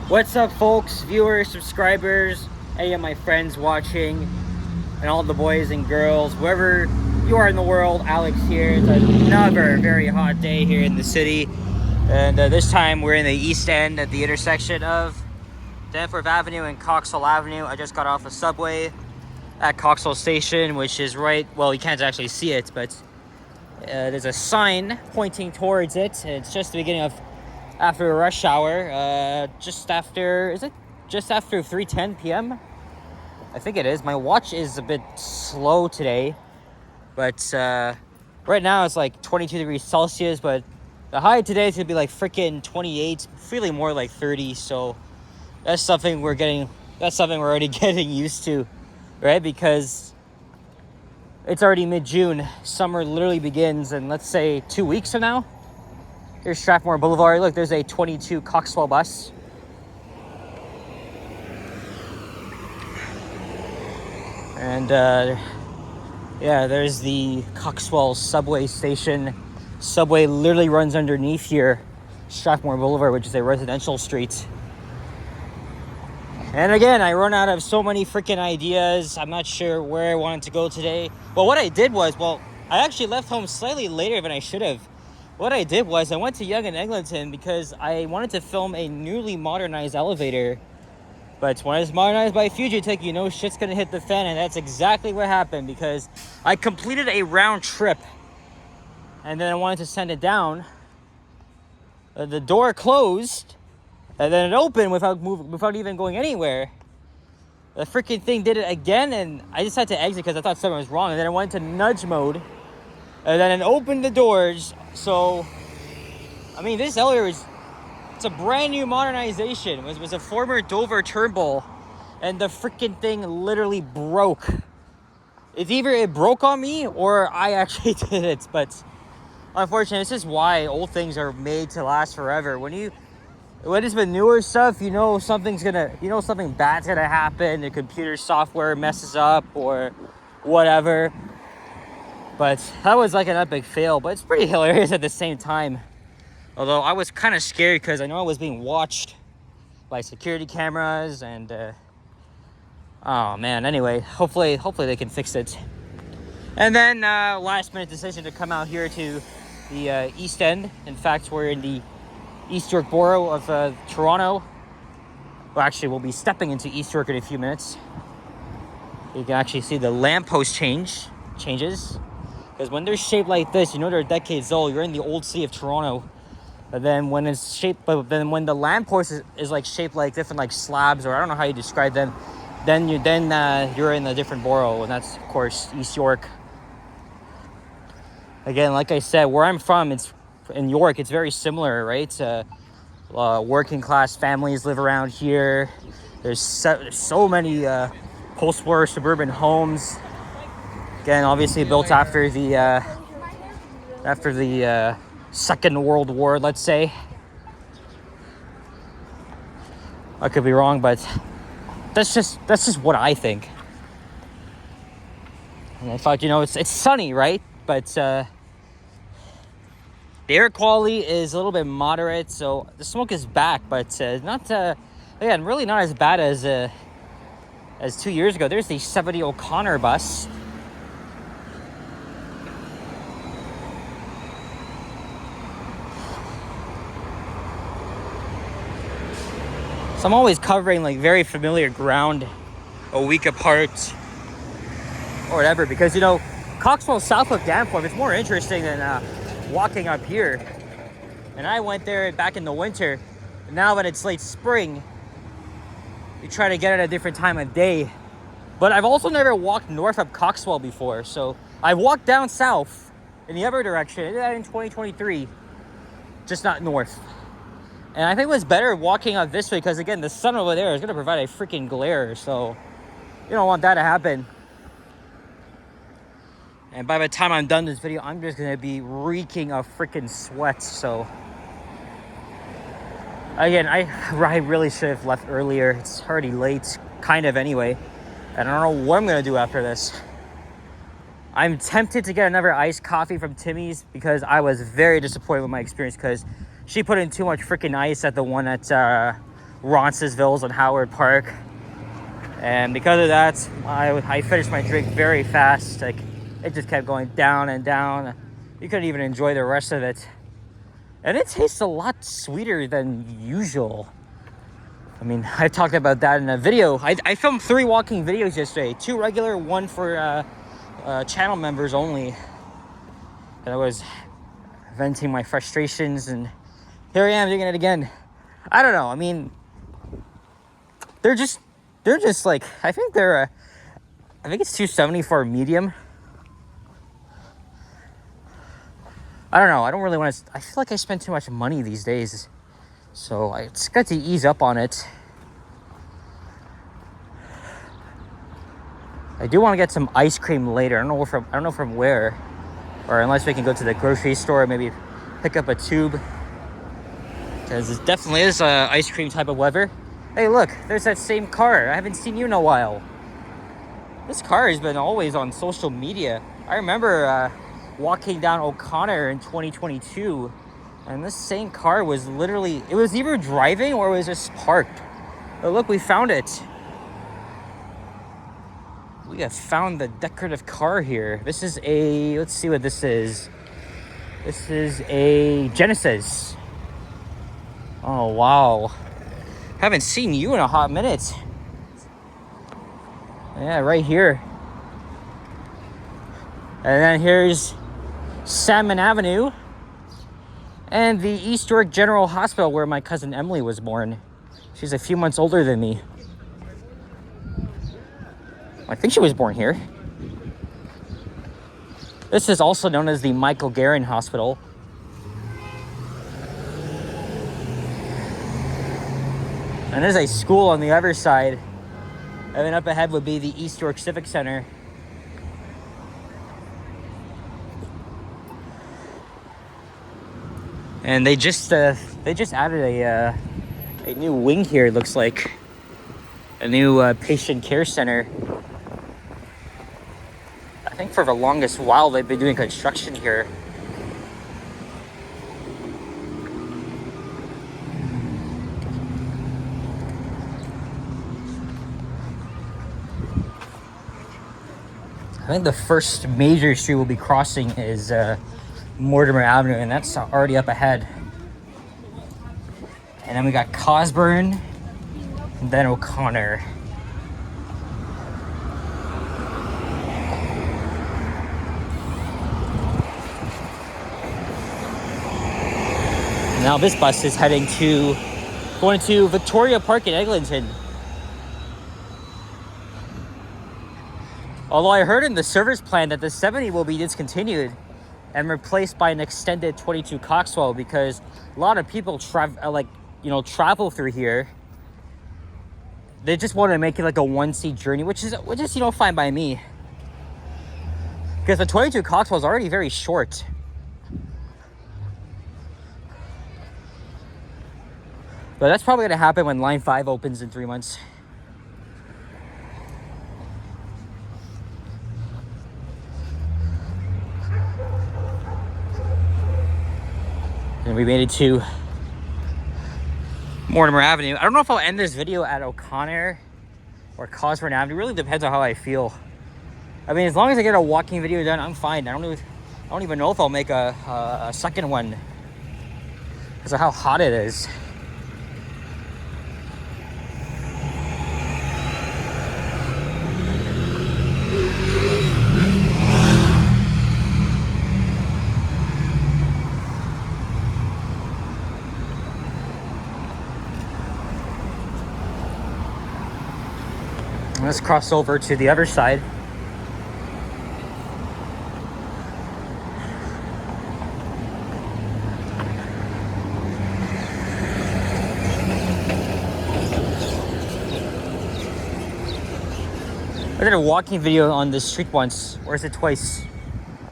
What's up, folks, viewers, subscribers, any of my friends watching, and all the boys and girls, wherever you are in the world? Alex here. It's another very hot day here in the city, and this time we're in the East End at the intersection of Danforth Avenue and Coxwell Avenue. I just got off the subway at Coxwell Station, which is right, well, you can't actually see it, but there's a sign pointing towards it. It's just the beginning of after a rush hour, just after 3:10 p.m. I think it is. My watch is a bit slow today, but right now it's like 22 degrees Celsius, but the high today is gonna be like freaking 28, feeling more like 30. So that's something we're already getting used to, right? Because it's already mid-June. Summer literally begins in, let's say, 2 weeks from now. Here's Strathmore Boulevard. Look, there's a 22 Coxwell bus. And yeah, there's the Coxwell subway station. Subway literally runs underneath here, Strathmore Boulevard, which is a residential street. And again, I run out of so many freaking ideas. I'm not sure where I wanted to go today. But what I did was, I actually left home slightly later than I should have. What I did was I went to Yonge and Eglinton because I wanted to film a newly modernized elevator. But when it's modernized by Fujitech, you know shit's gonna hit the fan, and that's exactly what happened because I completed a round trip and then I wanted to send it down. The door closed and then it opened without even going anywhere. The freaking thing did it again, and I just had to exit because I thought something was wrong. And then I went into nudge mode, and then it opened the doors. So, I mean, this elevator it's a brand new modernization. It was a former Dover turnbull, and the freaking thing literally broke. It's either it broke on me or I actually did it. But unfortunately, this is why old things are made to last forever. When it's been newer stuff, you know something bad's gonna happen. The computer software messes up or whatever. But that was like an epic fail, but it's pretty hilarious at the same time. Although I was kind of scared because I know I was being watched by security cameras and oh man, anyway, hopefully they can fix it. And then last minute decision to come out here to the East End. In fact, we're in the East York borough of Toronto. Well, actually, we'll be stepping into East York in a few minutes. You can actually see the lamppost changes. Because when they're shaped like this, you know they're decades old. You're in the old city of Toronto. But then when when the lamppost is like shaped like different like slabs, or I don't know how you describe them, then you're in a different borough, and that's of course East York. Again, like I said, where I'm from, it's in York. It's very similar, right? Working class families live around here. There's so many post-war suburban homes. Again, obviously built after the Second World War, let's say. I could be wrong, but that's just what I think. And I thought, it's sunny, right? But the air quality is a little bit moderate, so the smoke is back, but not really not as bad as 2 years ago. There's the 70 O'Connor bus. So I'm always covering like very familiar ground a week apart or whatever, because Coxwell south of Danforth, it's more interesting than walking up here. And I went there back in the winter. Now that it's late spring, you try to get at a different time of day. But I've also never walked north of Coxwell before, so I walked down south in the other direction. I did that in 2023, just not north. And I think it was better walking out this way because, again, the sun over there is going to provide a freaking glare. So you don't want that to happen. And by the time I'm done this video, I'm just going to be reeking of freaking sweat. So, again, I really should have left earlier. It's already late, kind of anyway. And I don't know what I'm going to do after this. I'm tempted to get another iced coffee from Timmy's because I was very disappointed with my experience because she put in too much freaking ice at the one at Roncesvalles and Howard Park. And because of that, I finished my drink very fast. Like, it just kept going down and down. You couldn't even enjoy the rest of it. And it tastes a lot sweeter than usual. I mean, I talked about that in a video. I filmed 3 walking videos yesterday. 2 regular, 1 for channel members only. And I was venting my frustrations, and here I am doing it again. I don't know. I mean, they're just like, I think it's 270 for a medium. I don't know. I don't really want to. I feel like I spend too much money these days, so it's got to ease up on it. I do want to get some ice cream later. I don't know from where, or unless we can go to the grocery store, maybe pick up a tube, because it definitely is ice cream type of weather. Hey, look, there's that same car. I haven't seen you in a while. This car has been always on social media. I remember walking down O'Connor in 2022, and this same car was literally, it was either driving or it was just parked. But look, we found it. We have found the decorative car here. This is let's see what this is. This is a Genesis. Oh, wow. Haven't seen you in a hot minute. Yeah, right here. And then here's Salmon Avenue and the East York General Hospital where my cousin Emily was born. She's a few months older than me. I think she was born here. This is also known as the Michael Garron Hospital. And there's a school on the other side. And then up ahead would be the East York Civic Center. And they just added a new wing here, it looks like. A new patient care center. I think for the longest while they've been doing construction here. I think the first major street we'll be crossing is Mortimer Avenue, and that's already up ahead. And then we got Cosburn, and then O'Connor. Now this bus is going to Victoria Park in Eglinton. Although I heard in the service plan that the 70 will be discontinued and replaced by an extended 22 Coxwell, because a lot of people travel through here. They just want to make it like a 1-seat journey, which is fine by me. Because the 22 Coxwell is already very short. But that's probably going to happen when Line 5 opens in 3 months. And we made it to Mortimer Avenue. I don't know if I'll end this video at O'Connor or Cosburn Avenue. It really depends on how I feel. I mean, as long as I get a walking video done, I'm fine. I don't even know if I'll make a second one because of how hot it is. Let's cross over to the other side. I did a walking video on this street once, or is it twice?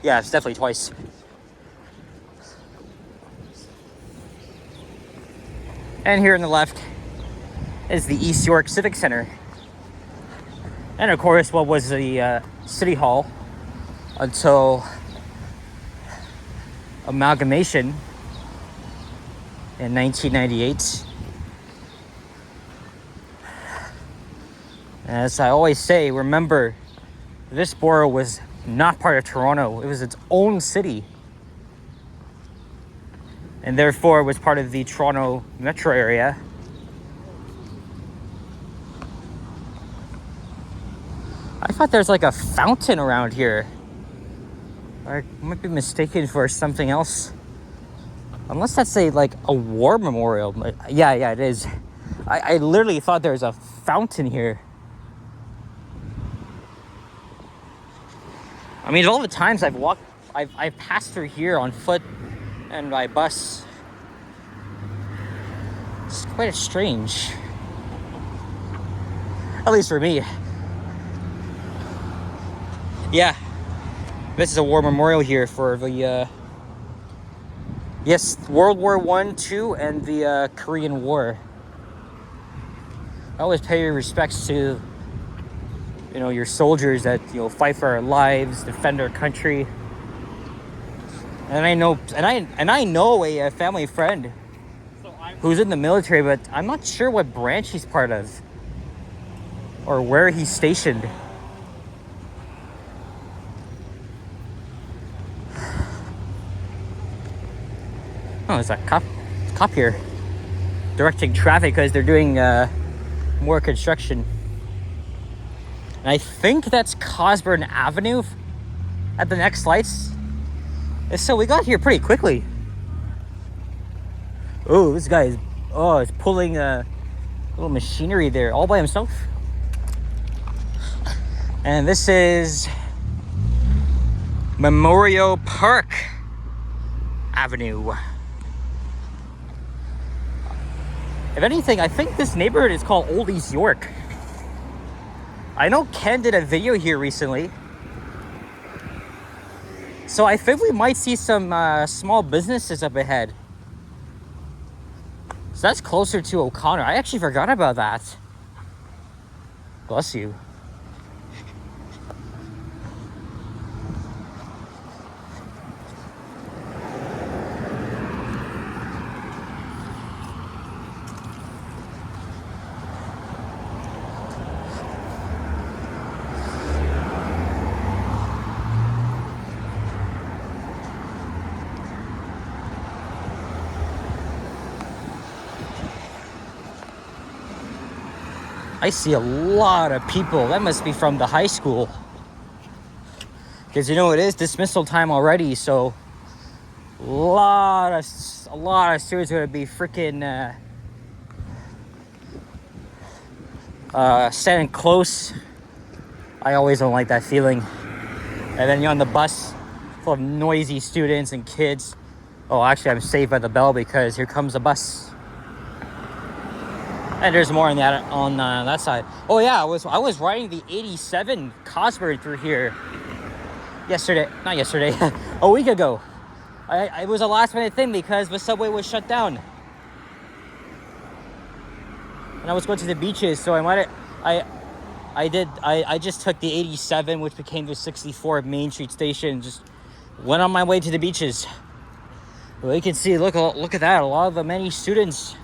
Yeah, it's definitely twice. And here on the left is the East York Civic Center. And of course, what was the City Hall until amalgamation in 1998. As I always say, remember, this borough was not part of Toronto. It was its own city. And therefore, it was part of the Toronto metro area. I thought there's like a fountain around here. I might be mistaken for something else. Unless that's like a war memorial. Yeah, it is. I literally thought there was a fountain here. I mean, all the times I've passed through here on foot and by bus. It's quite strange. At least for me. Yeah. This is a war memorial here for the, yes, World War I, II, and the Korean War. I always pay your respects to, your soldiers that, fight for our lives, defend our country. And I know a family friend who's in the military, but I'm not sure what branch he's part of or where he's stationed. Oh, there's a cop here directing traffic because they're doing more construction. And I think that's Cosburn Avenue at the next lights. So we got here pretty quickly. Oh, this guy is pulling a little machinery there all by himself. And this is Memorial Park Avenue. If anything, I think this neighborhood is called Old East York. I know Ken did a video here recently. So I think we might see some small businesses up ahead. So that's closer to O'Connor. I actually forgot about that. Bless you. I see a lot of people. That must be from the high school. Because it is dismissal time already, so a lot of students are gonna be freaking standing close. I always don't like that feeling. And then you're on the bus full of noisy students and kids. Oh, actually, I'm saved by the bell because here comes the bus. And there's more on that side. Oh yeah, I was riding the 87 Cosburn through here not yesterday, a week ago. It was a last minute thing because the subway was shut down. And I was going to the beaches, so I just took the 87, which became the 64 Main Street station, just went on my way to the beaches. Well, you can see, look at that, a lot of the many students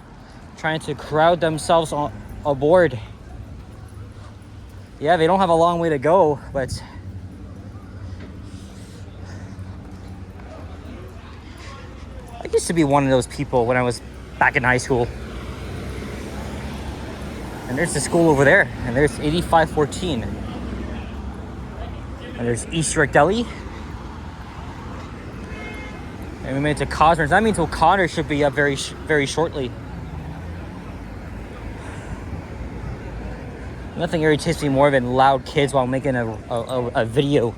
trying to crowd themselves aboard. Yeah, they don't have a long way to go, but I used to be one of those people when I was back in high school. And there's the school over there, and there's 8514. And there's East York Deli. And we made it to Cosburn. That means O'Connor should be up very, very shortly. Nothing irritates me more than loud kids while making a video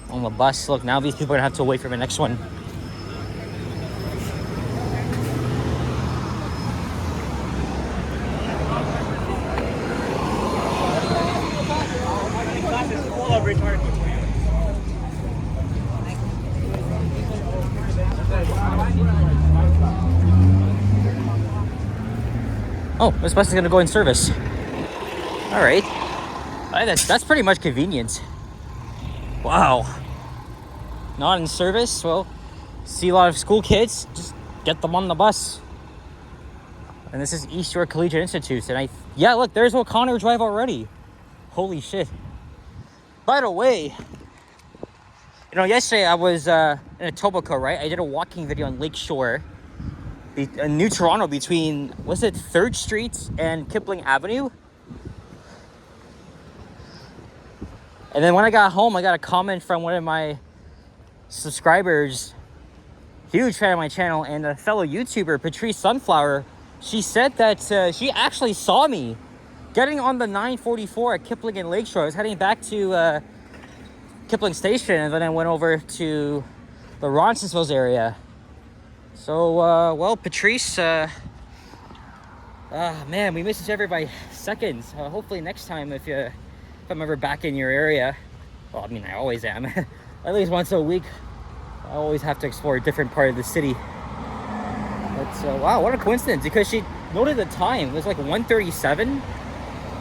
on the bus. Look, now these people are gonna have to wait for the next one. Oh, this bus is gonna go in service. All right, that's pretty much convenient. Wow. Not in service? Well, see a lot of school kids, just get them on the bus. And this is East York Collegiate Institute, and yeah, look, there's O'Connor Drive already. Holy shit. By the way, yesterday I was in Etobicoke, right? I did a walking video on Lakeshore, New Toronto, between, was it 3rd Street and Kipling Avenue? And then when I got home, I got a comment from one of my subscribers, huge fan of my channel, and a fellow YouTuber, Patrice Sunflower. She said that she actually saw me getting on the 944 at Kipling and Lakeshore. I was heading back to Kipling Station, and then I went over to the Roncesvalles area. So, well, Patrice, man, we miss each other by seconds. Hopefully next time, if I'm ever back in your area, well, I mean, I always am, at least once a week, I always have to explore a different part of the city. But, wow, what a coincidence, because she noted the time. It was like 1:37,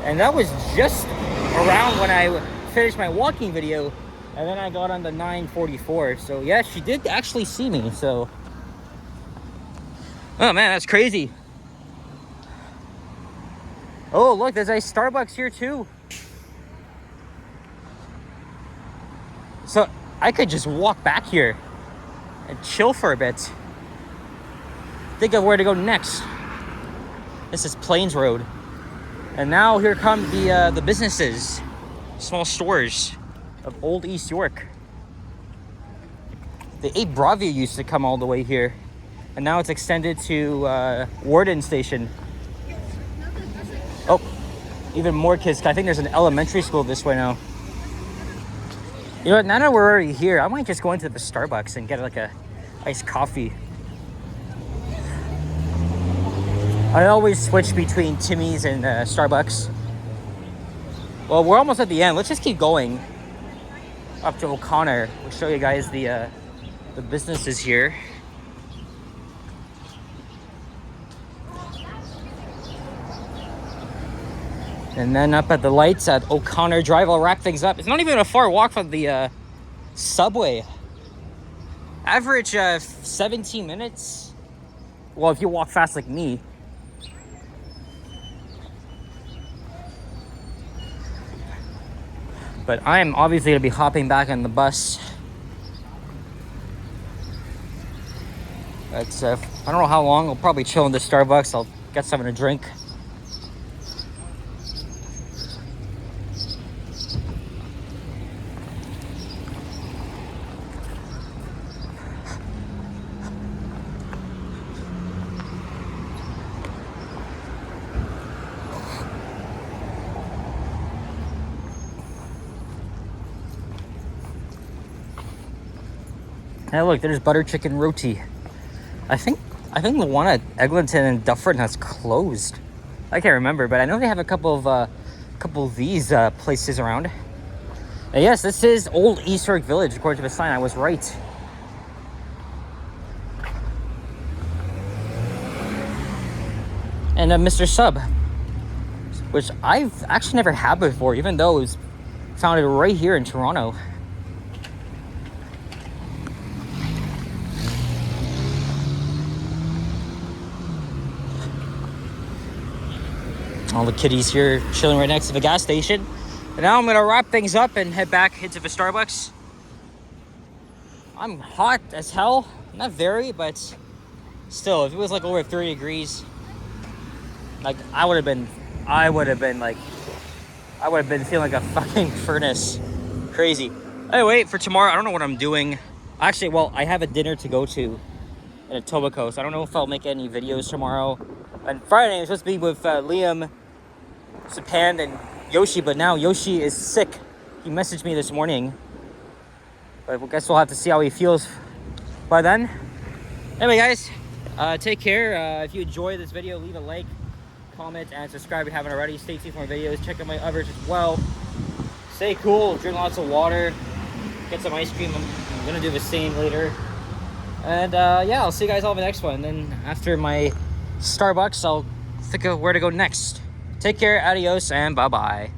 and that was just around when I finished my walking video, and then I got on the 944. So, yeah, she did actually see me, so... Oh, man, that's crazy. Oh, look, there's a Starbucks here, too. So, I could just walk back here and chill for a bit. Think of where to go next. This is Plains Road. And now here come the businesses, small stores of Old East York. The 8 Bravia used to come all the way here. And now it's extended to Warden Station. Oh, even more kids. I think there's an elementary school this way now. You know what, now that we're already here, I might just go into the Starbucks and get like a iced coffee. I always switch between Timmy's and Starbucks. Well, we're almost at the end. Let's just keep going up to O'Connor. We'll show you guys the businesses here. And then up at the lights at O'Connor Drive, I'll wrap things up. It's not even a far walk from the subway. Average 17 minutes. Well, if you walk fast like me. But I'm obviously going to be hopping back on the bus. But I don't know how long. I'll probably chill in the Starbucks. I'll get something to drink. Hey, look, there's butter chicken roti. I think the one at Eglinton and Dufferin has closed. I can't remember, but I know they have a couple of these places around. And yes, this is Old East York Village, according to the sign. I was right. And Mr. Sub, which I've actually never had before, even though it was founded right here in Toronto. All the kiddies here chilling right next to the gas station. And now I'm gonna wrap things up and head back into the Starbucks. I'm hot as hell. Not very, but still, if it was like over 30 degrees, like I would have been feeling like a fucking furnace. Crazy. Anyway, for tomorrow, I don't know what I'm doing. Actually, well, I have a dinner to go to in Etobicoke, so I don't know if I'll make any videos tomorrow. And Friday, I'm supposed to be with Liam, Sapan, and Yoshi, but now Yoshi is sick. He messaged me this morning. But I guess we'll have to see how he feels by then. Anyway, guys, take care. If you enjoyed this video, leave a like, comment, and subscribe if you haven't already. Stay tuned for more videos. Check out my others as well. Stay cool. Drink lots of water. Get some ice cream. I'm going to do the same later. And, yeah, I'll see you guys all in the next one. And then after my Starbucks, I'll think of where to go next. Take care, adios, and bye-bye.